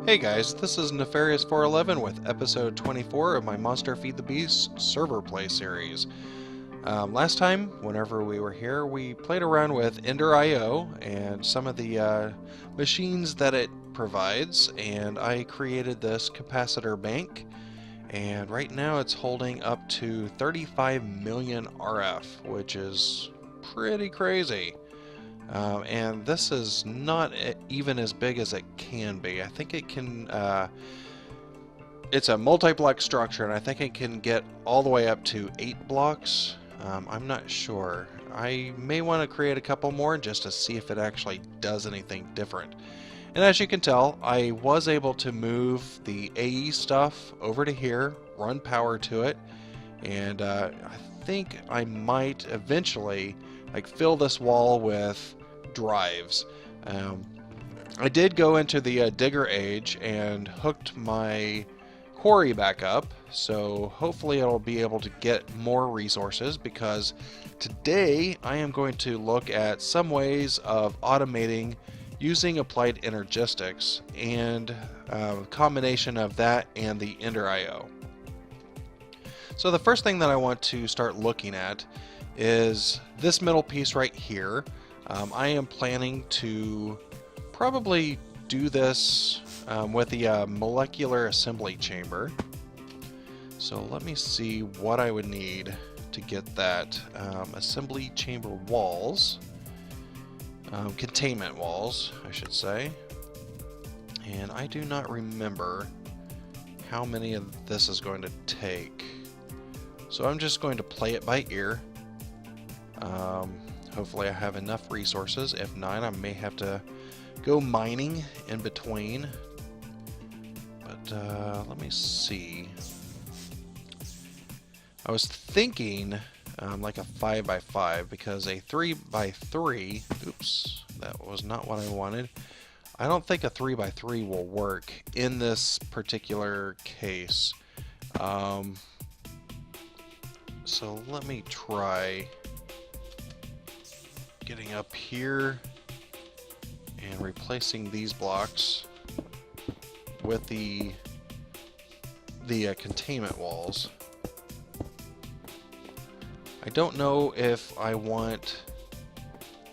Hey guys, this is Nefarious411 with episode 24 of my Monster Feed the Beast server play series. Last time, whenever we were here, we played around with Ender.io and some of the machines that it provides, and I created this capacitor bank, and right now it's holding up to 35 million RF, which is pretty crazy. And this is not even as big as it can be. I think it can, it's a multi-block structure, and I think it can get all the way up to 8 blocks. I'm not sure. I may want to create a couple more just to see if it actually does anything different. And as you can tell, I was able to move the AE stuff over to here, run power to it, and I think I might eventually fill this wall with drives. I did go into the digger age and hooked my quarry back up, so hopefully it'll be able to get more resources, because today I am going to look at some ways of automating using Applied Energistics, and a combination of that and the Ender.io. So the first thing that I want to start looking at is this middle piece right here. I am planning to probably do this with the molecular assembly chamber. So let me see what I would need to get that. Assembly chamber walls, containment walls, I should say. And I do not remember how many of this is going to take. So I'm just going to play it by ear. Hopefully I have enough resources. If not, I may have to go mining in between. But let me see. I was thinking like a 5x5, because a 3x3, oops, that was not what I wanted. I don't think a 3x3 will work in this particular case. So let me try getting up here and replacing these blocks with the containment walls. I don't know if I want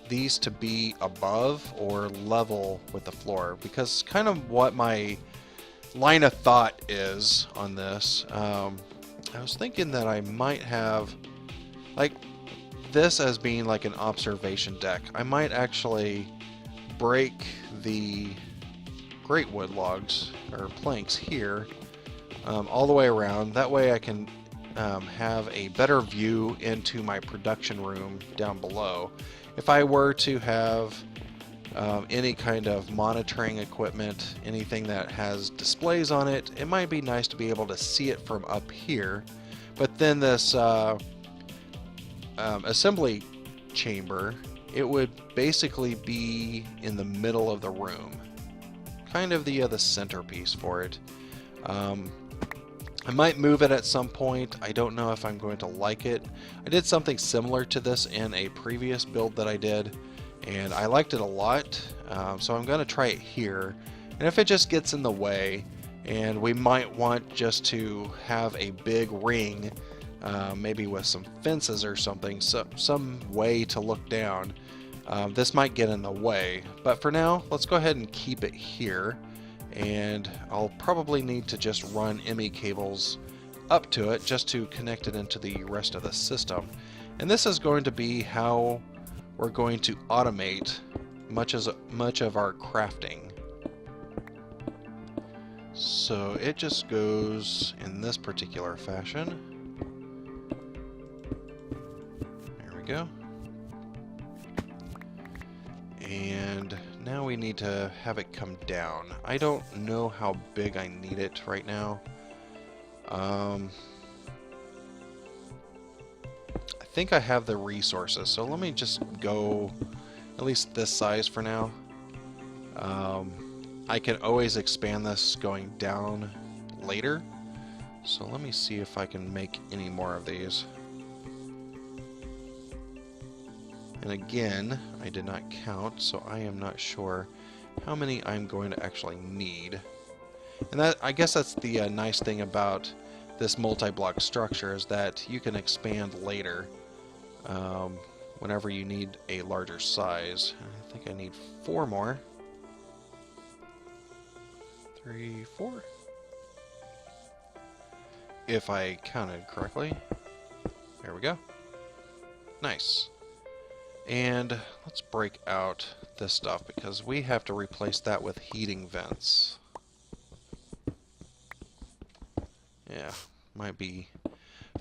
these to be above or level with the floor, because kind of what my line of thought is on this. I was thinking that I might have this as being like an observation deck. I might actually break the great wood logs or planks here all the way around. That way I can have a better view into my production room down below. If I were to have any kind of monitoring equipment, anything that has displays on it, it might be nice to be able to see it from up here. But then this assembly chamber, it would basically be in the middle of the room, kind of the centerpiece for it. I might move it at some point. I don't know if I'm going to like it. I did something similar to this in a previous build that I did, and I liked it a lot, so I'm going to try it here. And if it just gets in the way, and we might want just to have a big ring, maybe with some fences or something, some way to look down, this might get in the way. But for now, let's go ahead and keep it here, and I'll probably need to just run ME cables up to it just to connect it into the rest of the system. And this is going to be how we're going to automate much of our crafting. So it just goes in this particular fashion. There we go. And now we need to have it come down. I don't know how big I need it right now. I think I have the resources, so let me just go at least this size for now. I can always expand this going down later, so let me see if I can make any more of these. And again, I did not count, so I am not sure how many I'm going to actually need. And that, I guess that's the nice thing about this multi-block structure, is that you can expand later whenever you need a larger size. I think I need 4 more. 3, 4. If I counted correctly. There we go. Nice. And let's break out this stuff because we have to replace that with heating vents. Yeah, might be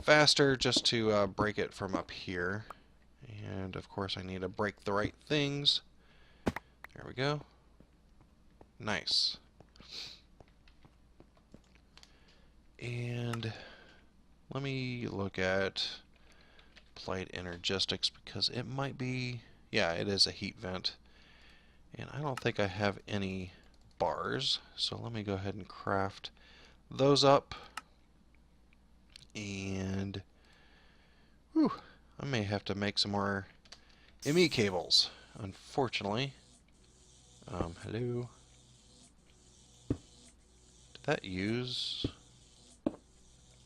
faster just to break it from up here. And of course I need to break the right things. There we go. Nice. And let me look at Applied Energistics because it might be, yeah, it is a heat vent. And I don't think I have any bars, so let me go ahead and craft those up. And whew, I may have to make some more ME cables, unfortunately. Hello. Did that use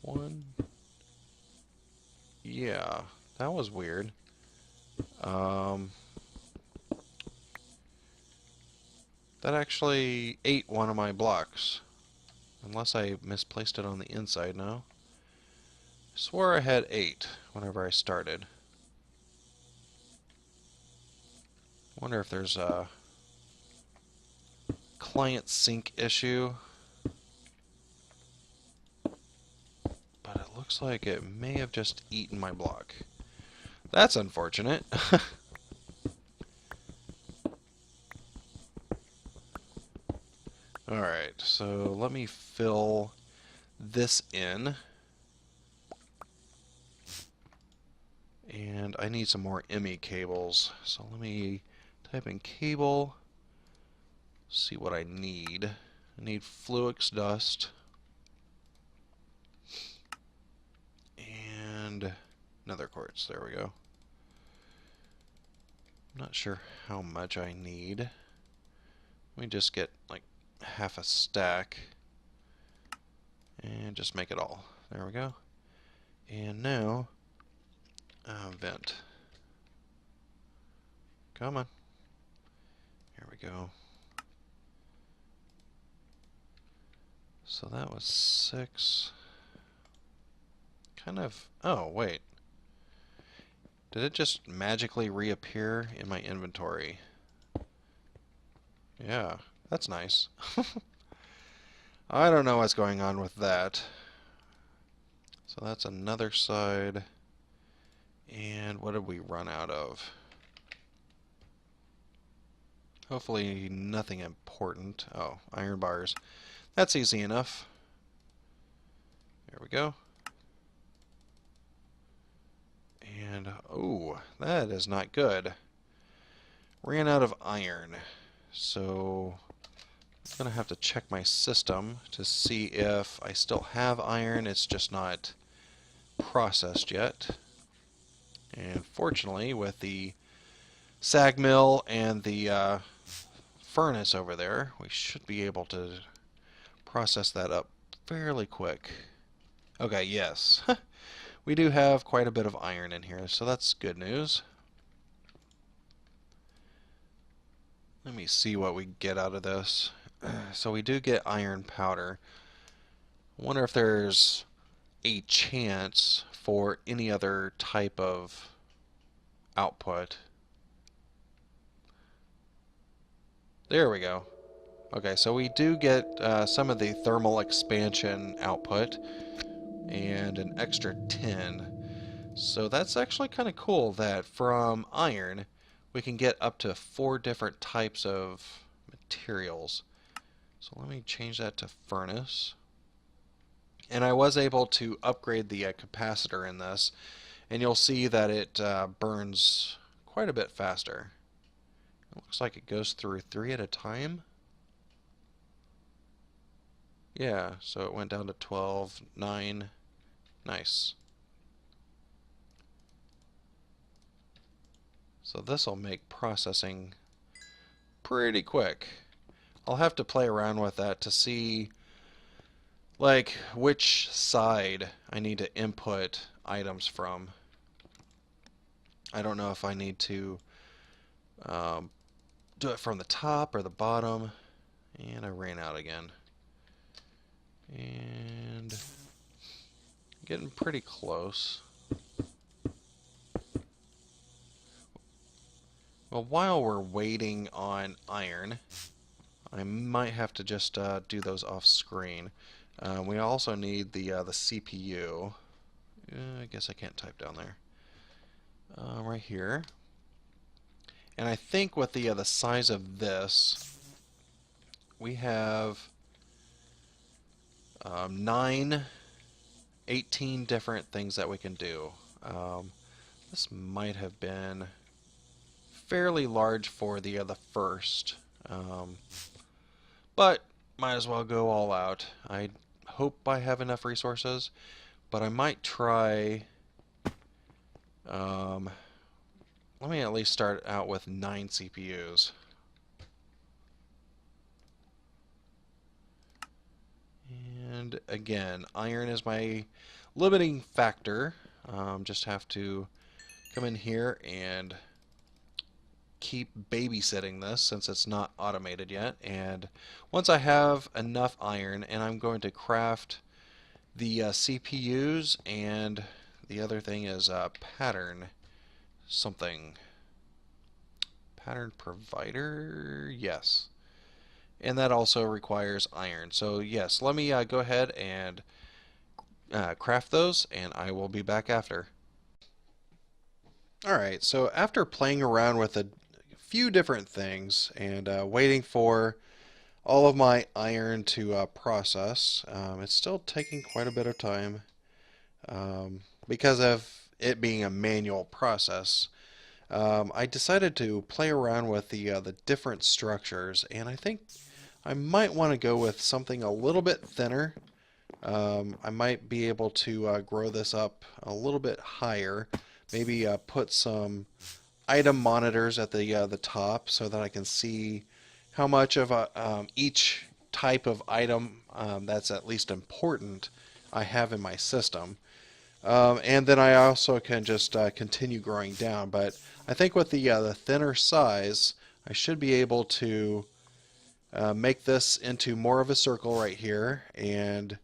one? Yeah, that was weird. That actually ate one of my blocks. Unless I misplaced it on the inside now. Swore I had 8 whenever I started. Wonder if there's a client sync issue. But it looks like it may have just eaten my block. That's unfortunate. Alright, so let me fill this in. And I need some more ME cables. So let me type in cable, see what I need. I need Fluix dust. And nether quartz, there we go. I'm not sure how much I need. Let me just get like half a stack. And just make it all. There we go. And now, vent. Come on. Here we go. So that was 6. Kind of, oh wait. Did it just magically reappear in my inventory? Yeah, that's nice. I don't know what's going on with that. So that's another side. And what did we run out of? Hopefully nothing important. Oh, iron bars. That's easy enough. There we go. And, oh, that is not good. Ran out of iron. So I'm going to have to check my system to see if I still have iron. It's just not processed yet. And fortunately, with the sag mill and the furnace over there, we should be able to process that up fairly quick. Okay, yes. We do have quite a bit of iron in here, so that's good news. Let me see what we get out of this. So we do get iron powder. I wonder if there's a chance for any other type of output. There we go. Okay, so we do get some of the thermal expansion output and an extra 10. So that's actually kind of cool that from iron we can get up to 4 different types of materials. So let me change that to furnace. And I was able to upgrade the capacitor in this, and you'll see that it burns quite a bit faster. It looks like it goes through 3 at a time. Yeah, so it went down to 12, 9. Nice. So this will make processing pretty quick. I'll have to play around with that to see like which side I need to input items from. I don't know if I need to um, do it from the top or the bottom. And I ran out again. And getting pretty close. Well, while we're waiting on iron, I might have to just do those off screen. We also need the CPU. I guess I can't type down there. Right here. And I think with the size of this, we have 18 different things that we can do. This might have been fairly large for the first, but might as well go all out. I hope I have enough resources, but I might try. Let me at least start out with 9 CPUs. And again, iron is my limiting factor. Just have to come in here and keep babysitting this since it's not automated yet. And once I have enough iron, and I'm going to craft the CPUs, and the other thing is pattern something. Pattern provider? Yes. And that also requires iron. So yes, let me go ahead and craft those, and I will be back after. Alright, so after playing around with a few different things and waiting for all of my iron to process, it's still taking quite a bit of time because of it being a manual process. I decided to play around with the different structures, and I think I might want to go with something a little bit thinner. I might be able to grow this up a little bit higher. Maybe put some item monitors at the top so that I can see how much of each type of item that's at least important I have in my system. And then I also can just continue growing down. But I think with the thinner size, I should be able to make this into more of a circle right here and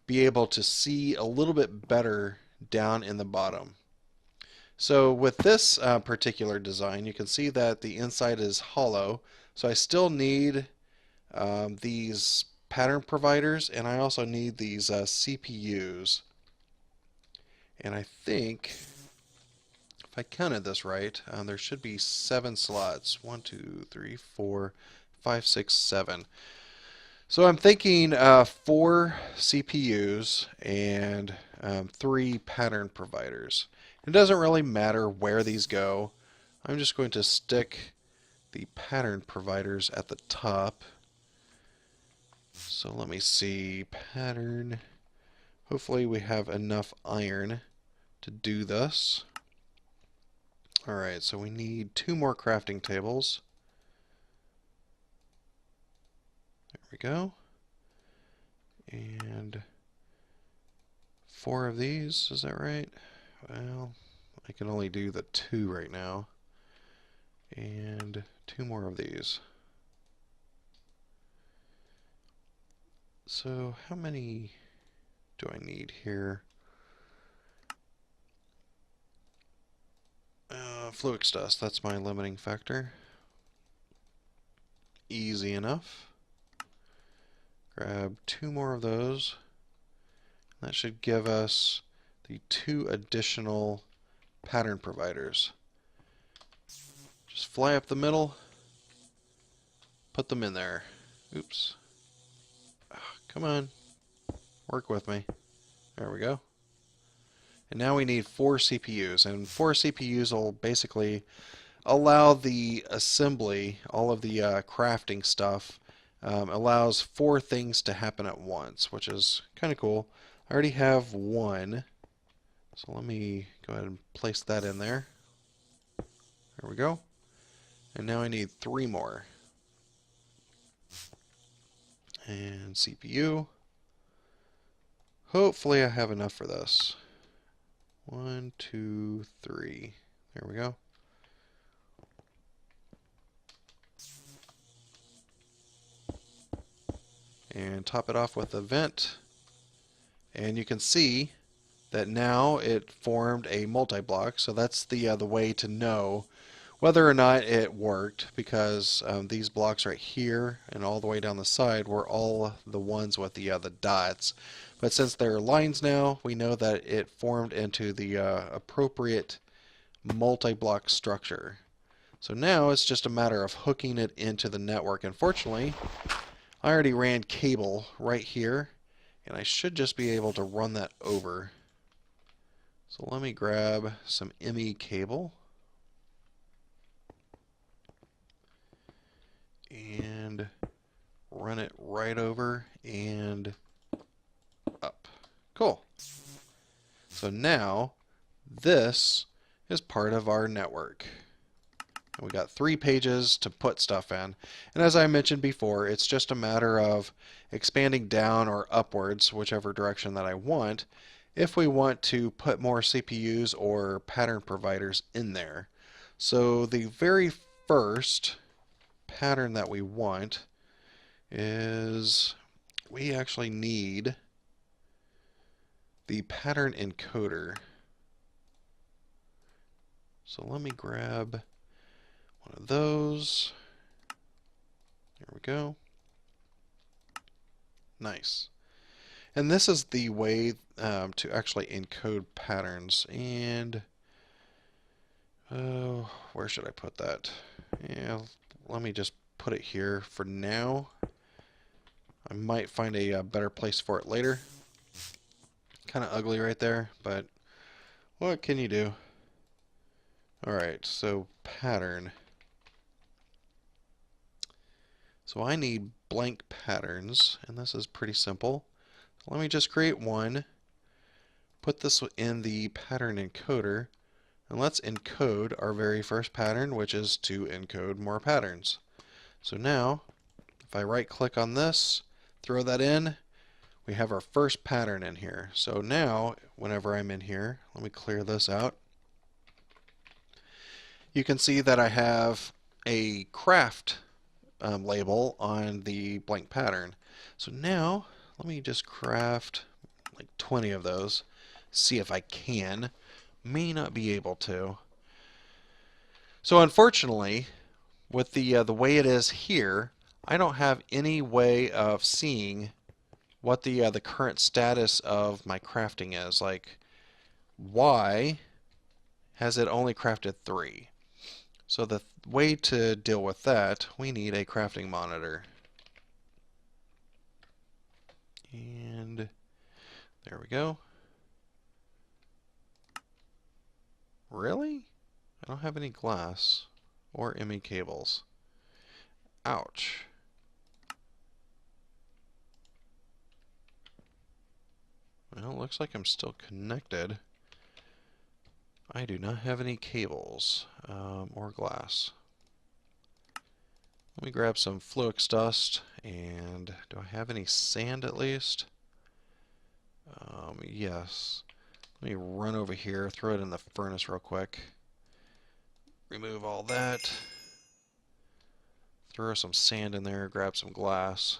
be able to see a little bit better down in the bottom. So with this particular design, you can see that the inside is hollow. So I still need these pattern providers, and I also need these CPUs. And I think, if I counted this right, there should be 7 slots. 1, 2, 3, 4, 5, 6, 7. So I'm thinking 4 CPUs and 3 pattern providers. It doesn't really matter where these go. I'm just going to stick the pattern providers at the top. So let me see, pattern. Hopefully we have enough iron to do this. Alright, so we need 2 more crafting tables. There we go. And 4 of these, is that right? Well, I can only do the 2 right now. And 2 more of these. So how many do I need here? Fluix dust, that's my limiting factor. Easy enough. Grab 2 more of those. That should give us the 2 additional pattern providers. Just fly up the middle, put them in there. Oops. Come on, work with me. There we go. And now we need 4 CPUs, and 4 CPUs will basically allow the assembly, all of the crafting stuff, allows 4 things to happen at once, which is kind of cool. I already have 1, so let me go ahead and place that in there. There we go. And now I need 3 more. And CPU. Hopefully I have enough for this. 1, 2, 3. There we go. And top it off with a vent. And you can see that now it formed a multi-block. So that's the way to know whether or not it worked, because these blocks right here and all the way down the side were all the ones with the dots. But since they're lines now, we know that it formed into the appropriate multi-block structure. So now it's just a matter of hooking it into the network. Unfortunately, I already ran cable right here, and I should just be able to run that over. So let me grab some ME cable. And run it right over and up. Cool. So now this is part of our network. And we got 3 pages to put stuff in. And as I mentioned before, it's just a matter of expanding down or upwards, whichever direction that I want, if we want to put more CPUs or pattern providers in there. So the very first pattern that we want is we actually need the pattern encoder. So let me grab one of those. There we go. Nice. And this is the way to actually encode patterns. And where should I put that? Yeah, let me just put it here for now. I might find a better place for it later. Kind of ugly right there, but what can you do? Alright, so pattern. So I need blank patterns, and this is pretty simple. Let me just create one, put this in the pattern encoder, and let's encode our very first pattern, which is to encode more patterns. So now, if I right click on this, throw that in, we have our first pattern in here. So now, whenever I'm in here, let me clear this out. You can see that I have a craft label on the blank pattern. So now, let me just craft like 20 of those, see if I can. May not be able to. So unfortunately, with the way it is here, I don't have any way of seeing what the current status of my crafting is. Like, why has it only crafted 3? So the way to deal with that, we need a crafting monitor. And there we go. Really? I don't have any glass or ME cables. Ouch. Well, it looks like I'm still connected. I do not have any cables or glass. Let me grab some Fluix dust, and do I have any sand at least? Yes. Let me run over here, throw it in the furnace real quick. Remove all that. Throw some sand in there, grab some glass.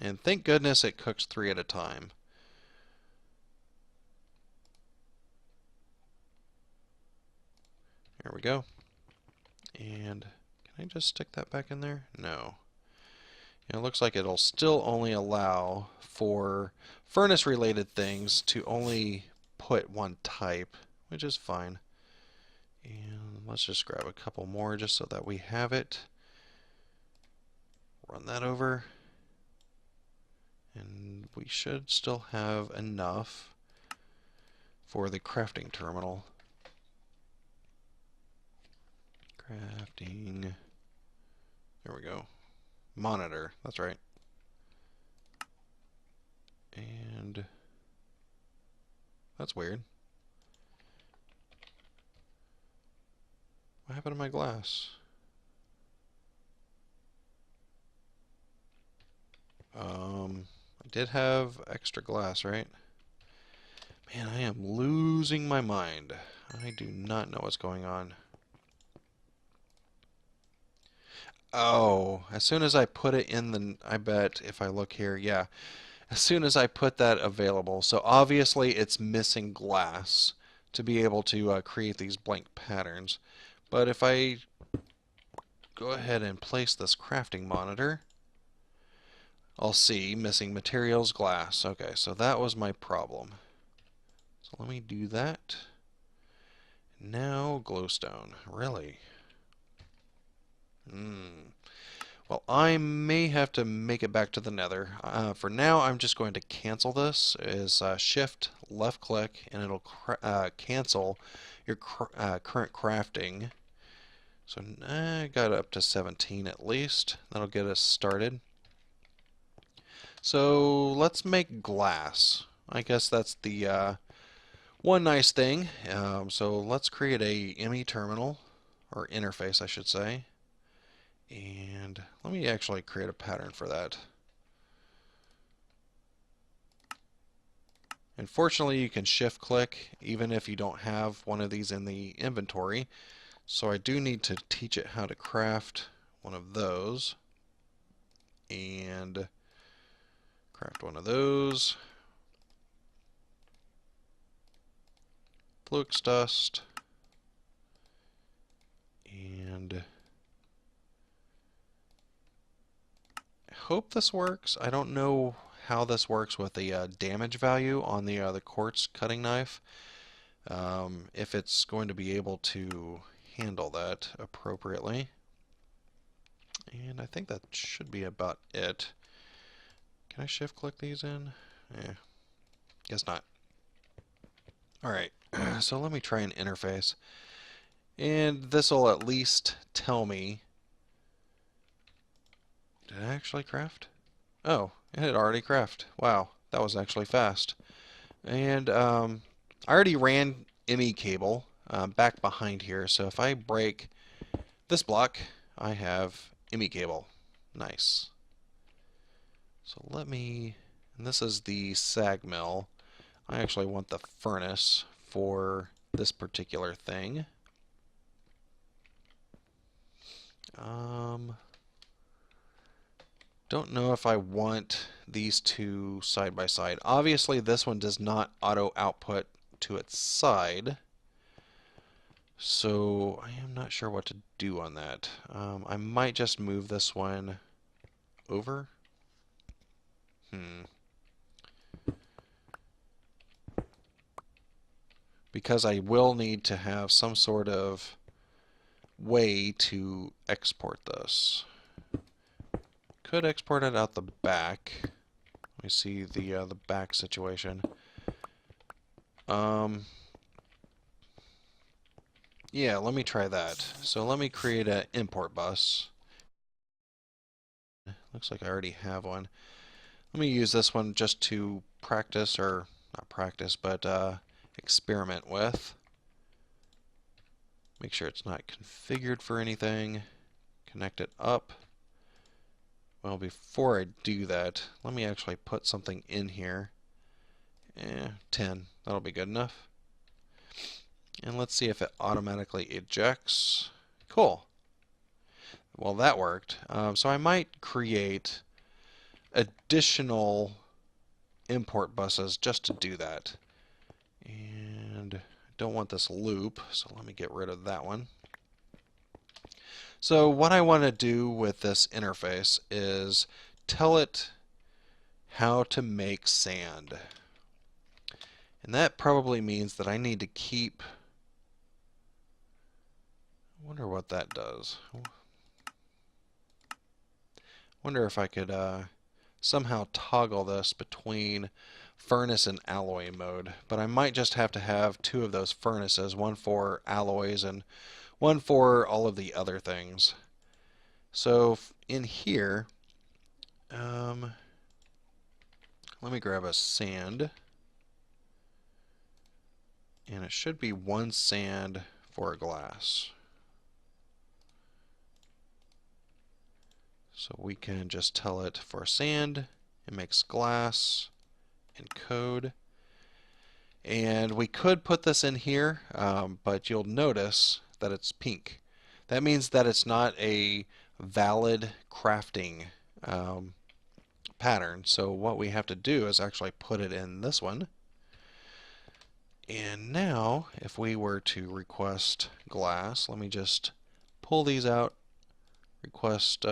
And thank goodness it cooks 3 at a time. There we go. And can I just stick that back in there? No. It looks like it'll still only allow for furnace related things to only put one type, which is fine. And let's just grab a couple more just so that we have it. Run that over. And we should still have enough for the crafting terminal. Crafting. There we go. Monitor. That's right. And that's weird. What happened to my glass? I did have extra glass, right? Man, I am losing my mind. I do not know what's going on. Oh, as soon as I put it in the, I bet if I look here, yeah, as soon as I put that available. So obviously it's missing glass to be able to create these blank patterns. But if I go ahead and place this crafting monitor, I'll see missing materials, glass. Okay, so that was my problem. So let me do that. Now glowstone. Really? Well, I may have to make it back to the nether. For now, I'm just going to cancel this. Is shift left click and it'll cancel your current crafting. So I got up to 17 at least. That'll get us started. So let's make glass. I guess that's the one nice thing. So let's create a ME terminal, or interface I should say. And let me actually create a pattern for that. And fortunately, you can shift click even if you don't have one of these in the inventory. So I do need to teach it how to craft one of those. And craft one of those. Flux dust. And I hope this works. I don't know how this works with the damage value on the quartz cutting knife. If it's going to be able to handle that appropriately. And I think that should be about it. Can I shift click these in? Guess not. Alright, so let me try an interface. And this will at least tell me. Did I actually craft? Oh, it had already crafted. Wow, that was actually fast. And I already ran ME cable back behind here, so if I break this block, I have ME cable. Nice. So let me, and this is the sag mill. I actually want the furnace for this particular thing. Don't know if I want these two side by side. Obviously, this one does not auto output to its side. So I am not sure what to do on that. I might just move this one over. Because I will need to have some sort of way to export this. Could export it out the back. Let me see the back situation. Yeah, let me try that. So let me create an import bus. Looks like I already have one. Let me use this one just to practice, or not practice, but experiment with. Make sure it's not configured for anything. Connect it up. Well, before I do that, let me actually put something in here. 10. That'll be good enough. And let's see if it automatically ejects. Cool. Well, that worked. So I might create additional import buses just to do that. And I don't want this loop, so let me get rid of that one. So what I want to do with this interface is tell it how to make sand. And that probably means that I need to keep... I wonder what that does. I wonder if I could somehow toggle this between furnace and alloy mode. But I might just have to have two of those furnaces, one for alloys and one for all of the other things. So in here, let me grab a sand. And it should be one sand for a glass. So we can just tell it for sand, it makes glass, and code. And we could put this in here, but you'll notice that it's pink. That means that it's not a valid crafting pattern. So what we have to do is actually put it in this one. And now, if we were to request glass, let me just pull these out. Request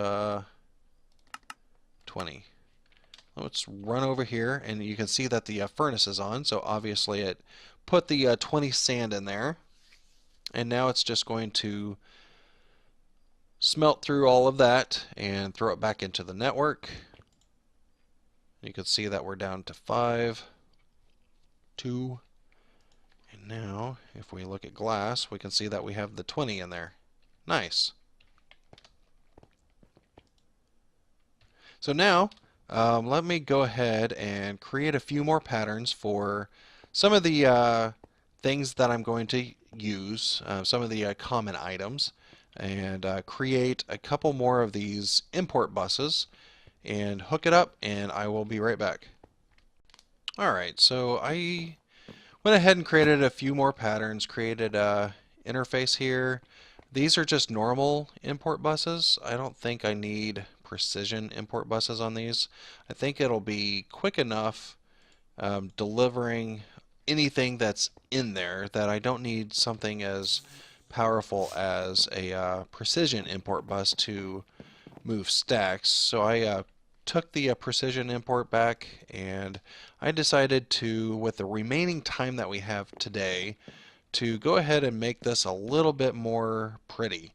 20. Let's run over here, and you can see that the furnace is on, so obviously it put the 20 sand in there. And now it's just going to smelt through all of that and throw it back into the network. You can see that we're down to 5, 2, and now if we look at glass, we can see that we have the 20 in there. Nice. So now, let me go ahead and create a few more patterns for some of the things that I'm going to use, some of the common items, and create a couple more of these import buses and hook it up, and I will be right back. Alright, so I went ahead and created a few more patterns, created a interface here. These are just normal import buses. I don't think I need precision import buses on these. I think it'll be quick enough delivering anything that's in there that I don't need something as powerful as a precision import bus to move stacks. So I took the precision import back, and I decided to, with the remaining time that we have today, to go ahead and make this a little bit more pretty.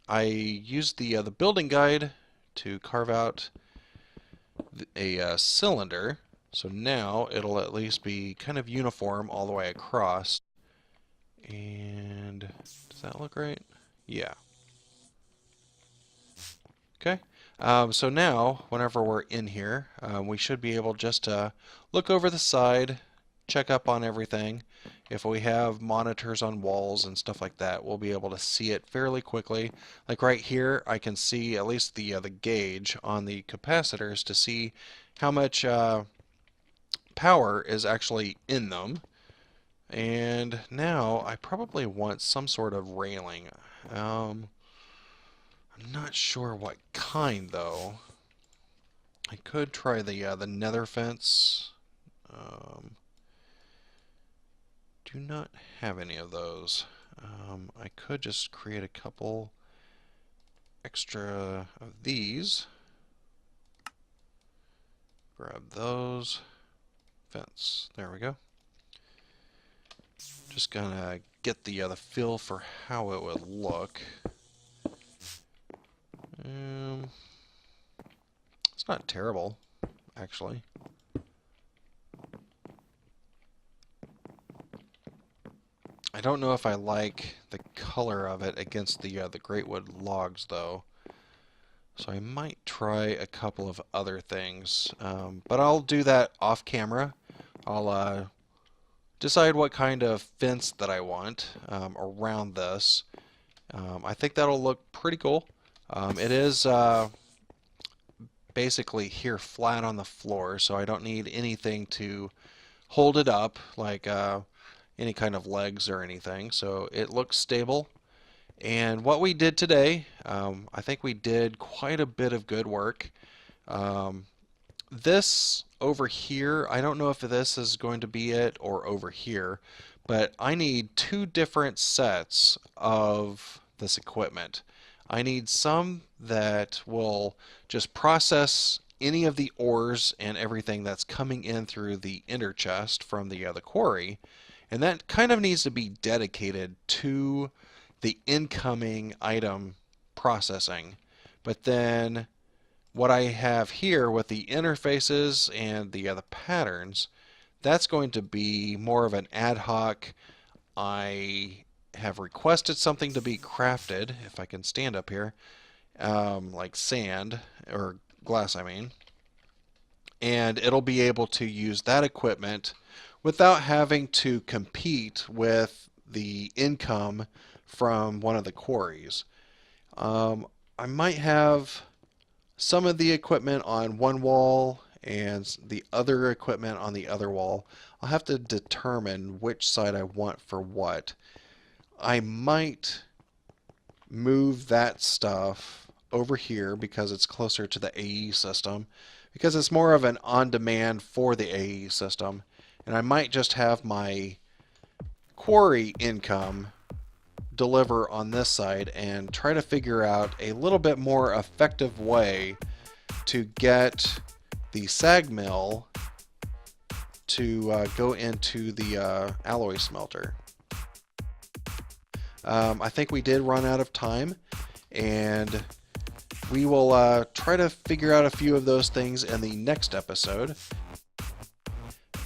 I used the building guide to carve out a cylinder, so now it'll at least be kind of uniform all the way across. And does that look right? Yeah. Okay. So now, whenever we're in here, we should be able just to look over the side, check up on everything. If we have monitors on walls and stuff like that, we'll be able to see it fairly quickly. Like right here, I can see at least the gauge on the capacitors to see how much power is actually in them. And now I probably want some sort of railing. I'm not sure what kind though. I could try the nether fence. Do not have any of those. I could just create a couple extra of these. Grab those. Fence. There we go. Just gonna get the feel for how it would look. It's not terrible, actually. I don't know if I like the color of it against the Greatwood logs, though. So I might try a couple of other things, but I'll do that off camera. I'll decide what kind of fence that I want around this. I think that'll look pretty cool. It is basically here flat on the floor, so I don't need anything to hold it up, like any kind of legs or anything. So it looks stable. And what we did today, I think we did quite a bit of good work. This over here, I don't know if this is going to be it or over here, but I need 2 different sets of this equipment. I need some that will just process any of the ores and everything that's coming in through the ender chest from the quarry, and that kind of needs to be dedicated to the incoming item processing. But then what I have here with the interfaces and the patterns, that's going to be more of an ad hoc. I have requested something to be crafted, if I can stand up here, like sand, or glass I mean, and it'll be able to use that equipment without having to compete with the income from one of the quarries. I might have some of the equipment on one wall and the other equipment on the other wall. I'll have to determine which side I want for what. I might move that stuff over here because it's closer to the AE system, because it's more of an on-demand for the AE system. And I might just have my quarry income deliver on this side and try to figure out a little bit more effective way to get the sag mill to go into the alloy smelter. I think we did run out of time, and we will try to figure out a few of those things in the next episode.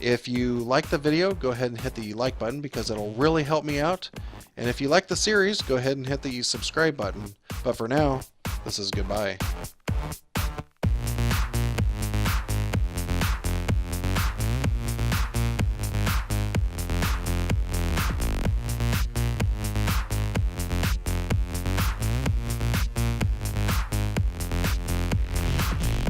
If you like the video, go ahead and hit the like button because it'll really help me out. And if you like the series, go ahead and hit the subscribe button. But for now, this is goodbye.